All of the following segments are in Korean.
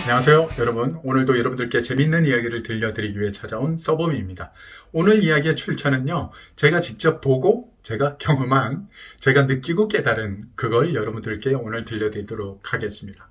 안녕하세요 여러분. 오늘도 여러분들께 재밌는 이야기를 들려드리기 위해 찾아온 서범입니다. 오늘 이야기의 출처는요, 제가 직접 보고 제가 경험한, 제가 느끼고 깨달은 그걸 여러분들께 오늘 들려드리도록 하겠습니다.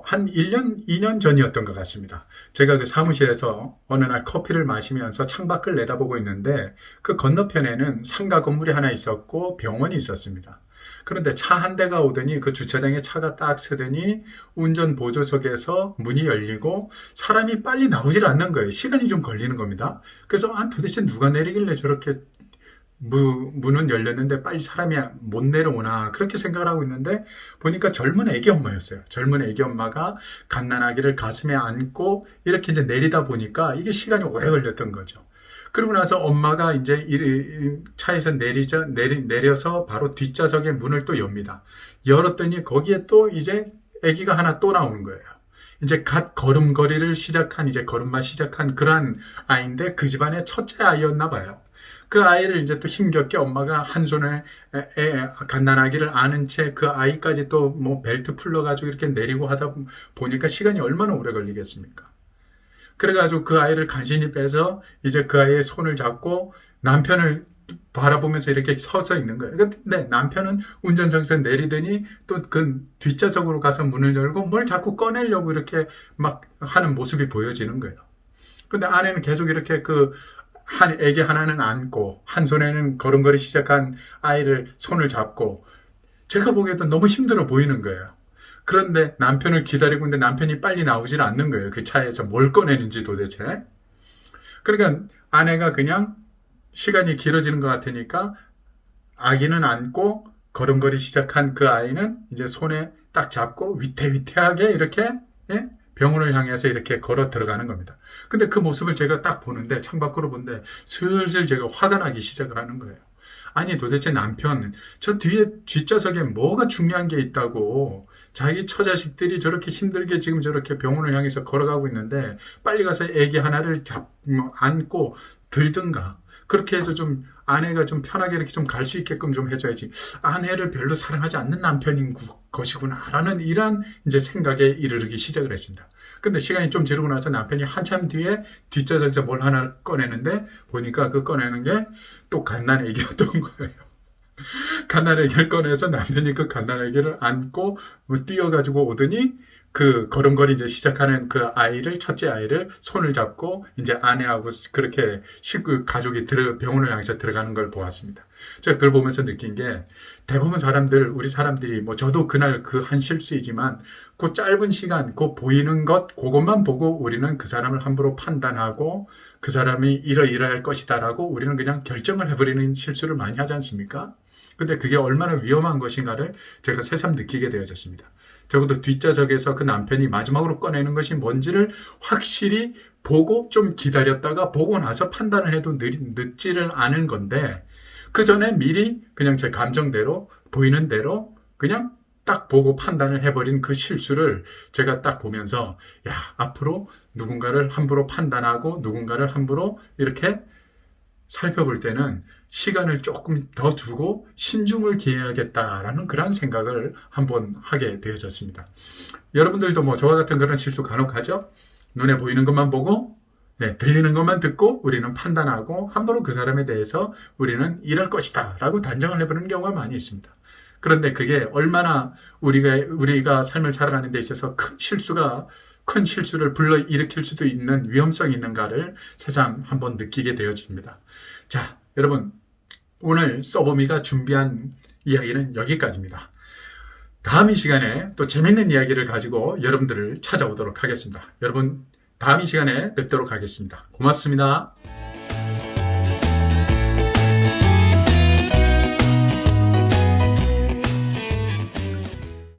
한 1년, 2년 전이었던 것 같습니다. 제가 그 사무실에서 어느 날 커피를 마시면서 창밖을 내다보고 있는데 그 건너편에는 상가 건물이 하나 있었고 병원이 있었습니다. 그런데 차 한 대가 오더니 그 주차장에 차가 딱 서더니 운전 보조석에서 문이 열리고 사람이 빨리 나오질 않는 거예요. 시간이 좀 걸리는 겁니다. 그래서 도대체 누가 내리길래 저렇게 문은 열렸는데 빨리 사람이 못 내려오나 그렇게 생각을 하고 있는데 보니까 젊은 애기 엄마였어요. 젊은 애기 엄마가 갓난아기를 가슴에 안고 이렇게 이제 내리다 보니까 이게 시간이 오래 걸렸던 거죠. 그러고 나서 엄마가 이제 차에서 내려서 바로 뒷좌석에 문을 또 엽니다. 열었더니 거기에 또 이제 아기가 하나 또 나오는 거예요. 이제 갓 걸음걸이를 시작한, 이제 걸음마 시작한 그러한 아이인데 그 집안의 첫째 아이였나 봐요. 그 아이를 이제 또 힘겹게 엄마가 한 손에 갓난아기를 안은 채 그 아이까지 또 뭐 벨트 풀러가지고 이렇게 내리고 하다 보니까 시간이 얼마나 오래 걸리겠습니까? 그래가지고 그 아이를 간신히 빼서 이제 그 아이의 손을 잡고 남편을 바라보면서 이렇게 서서 있는 거예요. 근데 남편은 운전석에서 내리더니 또 그 뒷좌석으로 가서 문을 열고 뭘 자꾸 꺼내려고 이렇게 막 하는 모습이 보여지는 거예요. 근데 아내는 계속 이렇게 애기 하나는 안고 한 손에는 걸음걸이 시작한 아이를 손을 잡고 제가 보기에도 너무 힘들어 보이는 거예요. 그런데 남편을 기다리고 있는데 남편이 빨리 나오질 않는 거예요. 그 차에서 뭘 꺼내는지 도대체. 그러니까 아내가 그냥 시간이 길어지는 것 같으니까 아기는 안고 걸음걸이 시작한 그 아이는 이제 손에 딱 잡고 위태위태하게 이렇게 병원을 향해서 이렇게 걸어 들어가는 겁니다. 근데 그 모습을 제가 딱 보는데, 창밖으로 보는데 슬슬 제가 화가 나기 시작을 하는 거예요. 아니 도대체 남편, 저 뒷좌석에 뭐가 중요한 게 있다고 자기 처자식들이 저렇게 힘들게 지금 저렇게 병원을 향해서 걸어가고 있는데 빨리 가서 애기 하나를 안고 들든가 그렇게 해서 좀 아내가 좀 편하게 이렇게 좀 갈 수 있게끔 좀 해줘야지. 아내를 별로 사랑하지 않는 남편인 것이구나라는 이런 이제 생각에 이르기 시작을 했습니다. 근데 시간이 좀 지르고 나서 남편이 한참 뒤에 뒷좌석에서 뭘 하나 꺼내는데 보니까 그 꺼내는 게 또 갓난아기였던 거예요. 갓난아기를 꺼내서 남편이 그 갓난아기를 안고 뛰어가지고 오더니 그 걸음걸이 이제 시작하는 그 아이를, 첫째 아이를 손을 잡고 이제 아내하고 그렇게 가족이 병원을 향해서 들어가는 걸 보았습니다. 제가 그걸 보면서 느낀 게 대부분 우리 사람들이 뭐 저도 그날 그 한 실수이지만 그 짧은 시간, 그 보이는 것, 그것만 보고 우리는 그 사람을 함부로 판단하고 그 사람이 이러이러할 것이다라고 우리는 그냥 결정을 해버리는 실수를 많이 하지 않습니까? 근데 그게 얼마나 위험한 것인가를 제가 새삼 느끼게 되어졌습니다. 적어도 뒷좌석에서 그 남편이 마지막으로 꺼내는 것이 뭔지를 확실히 보고 좀 기다렸다가 보고 나서 판단을 해도 늦지를 않은 건데 그 전에 미리 그냥 제 감정대로 보이는 대로 그냥 딱 보고 판단을 해버린 그 실수를 제가 딱 보면서 앞으로 누군가를 함부로 판단하고 누군가를 함부로 이렇게 살펴볼 때는 시간을 조금 더 두고 신중을 기해야겠다라는 그런 생각을 한번 하게 되어졌습니다. 여러분들도 뭐 저와 같은 그런 실수 간혹 하죠? 눈에 보이는 것만 보고 들리는 것만 듣고 우리는 판단하고 함부로 그 사람에 대해서 우리는 이럴 것이다 라고 단정을 해버리는 경우가 많이 있습니다. 그런데 그게 얼마나 우리가 삶을 살아가는 데 있어서 큰 실수를 불러일으킬 수도 있는 위험성이 있는가를 새삼 한번 느끼게 되어집니다. 자, 여러분, 오늘 서범이가 준비한 이야기는 여기까지입니다. 다음 이 시간에 또 재밌는 이야기를 가지고 여러분들을 찾아오도록 하겠습니다. 여러분, 다음 이 시간에 뵙도록 하겠습니다. 고맙습니다.